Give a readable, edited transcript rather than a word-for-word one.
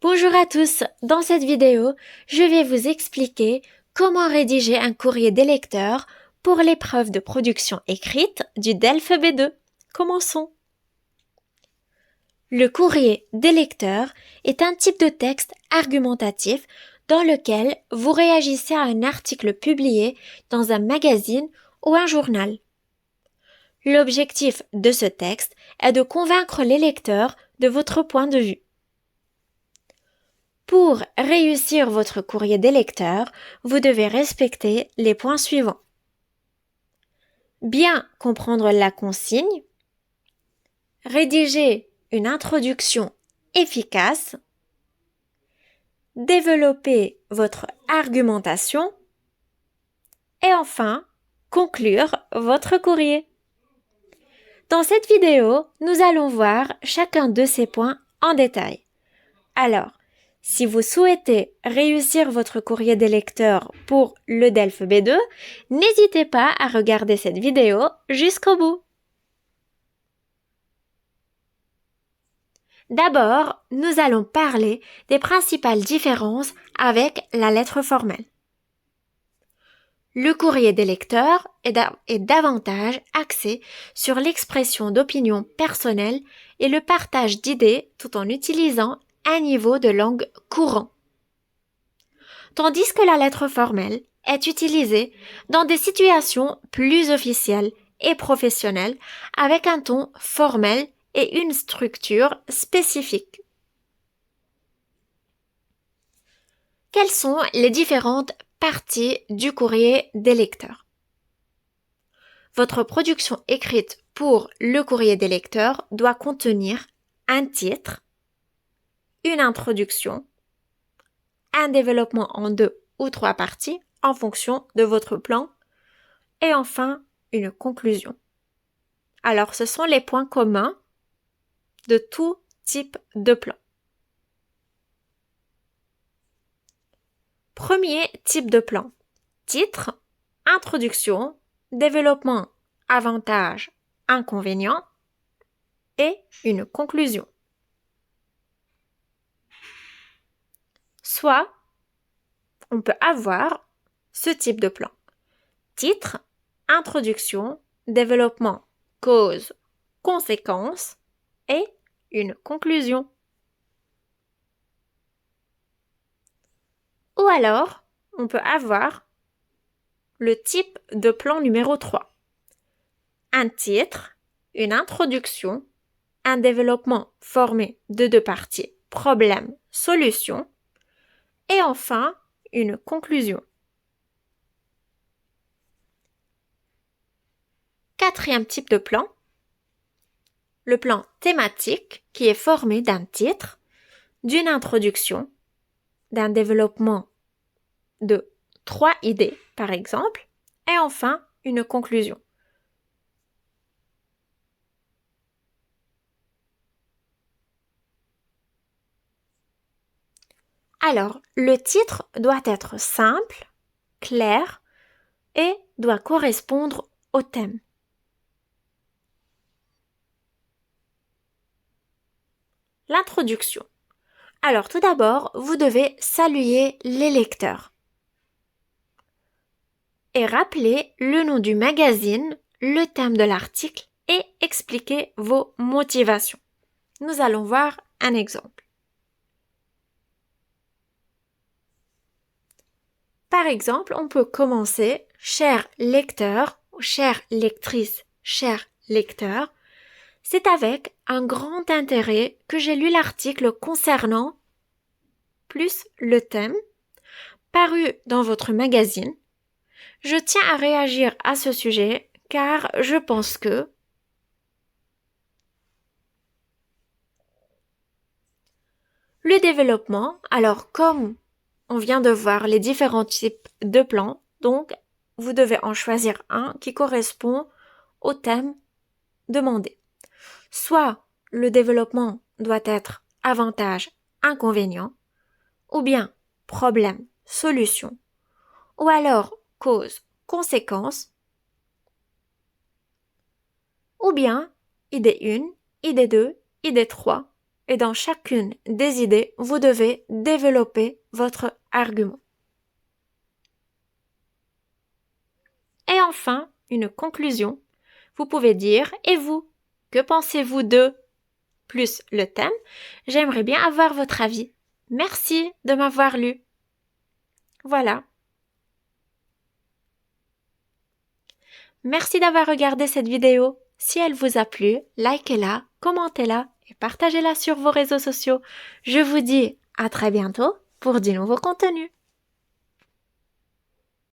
Bonjour à tous, dans cette vidéo, je vais vous expliquer comment rédiger un courrier des lecteurs pour l'épreuve de production écrite du DELF B2. Commençons. Le courrier des lecteurs est un type de texte argumentatif dans lequel vous réagissez à un article publié dans un magazine ou un journal. L'objectif de ce texte est de convaincre les lecteurs de votre point de vue. Pour réussir votre courrier des lecteurs, vous devez respecter les points suivants. Bien comprendre la consigne, rédiger une introduction efficace, développer votre argumentation et enfin, conclure votre courrier. Dans cette vidéo, nous allons voir chacun de ces points en détail. Alors, si vous souhaitez réussir votre courrier des lecteurs pour le DELF B2, n'hésitez pas à regarder cette vidéo jusqu'au bout. D'abord, nous allons parler des principales différences avec la lettre formelle. Le courrier des lecteurs est davantage axé sur l'expression d'opinions personnelles et le partage d'idées tout en utilisant un niveau de langue courant. Tandis que la lettre formelle est utilisée dans des situations plus officielles et professionnelles avec un ton formel et une structure spécifique. Quelles sont les différentes parties du courrier des lecteurs? Votre production écrite pour le courrier des lecteurs doit contenir un titre, une introduction, un développement en 2 ou 3 parties en fonction de votre plan et enfin une conclusion. Alors ce sont les points communs de tout type de plan. Premier type de plan. Titre, introduction, développement, avantages, inconvénients et une conclusion. Soit, on peut avoir ce type de plan. Titre, introduction, développement, cause, conséquence et une conclusion. Ou alors, on peut avoir le type de plan numéro 3. Un titre, une introduction, un développement formé de 2 parties, problème, solution, et enfin, une conclusion. Quatrième type de plan, le plan thématique qui est formé d'un titre, d'une introduction, d'un développement de 3 idées par exemple, et enfin une conclusion. Alors, le titre doit être simple, clair et doit correspondre au thème. L'introduction. Alors tout d'abord, vous devez saluer les lecteurs et rappeler le nom du magazine, le thème de l'article et expliquer vos motivations. Nous allons voir un exemple. Par exemple, on peut commencer « Chers lecteurs » ou « Chères lectrices »,« Chers lecteurs », c'est avec un grand intérêt que j'ai lu l'article concernant plus le thème paru dans votre magazine. Je tiens à réagir à ce sujet car je pense que le développement, alors comme on vient de voir les différents types de plans, donc vous devez en choisir un qui correspond au thème demandé. Soit le développement doit être avantage, inconvénient, ou bien problème, solution, ou alors cause, conséquence, ou bien idée 1, idée 2, idée 3, et dans chacune des idées, vous devez développer votre argument. Et enfin, une conclusion. Vous pouvez dire « Et vous? Que pensez-vous de ?» plus le thème. J'aimerais bien avoir votre avis. Merci de m'avoir lu. Voilà. Merci d'avoir regardé cette vidéo. Si elle vous a plu, likez-la, commentez-la et partagez-la sur vos réseaux sociaux. Je vous dis à très bientôt pour de nouveaux contenus.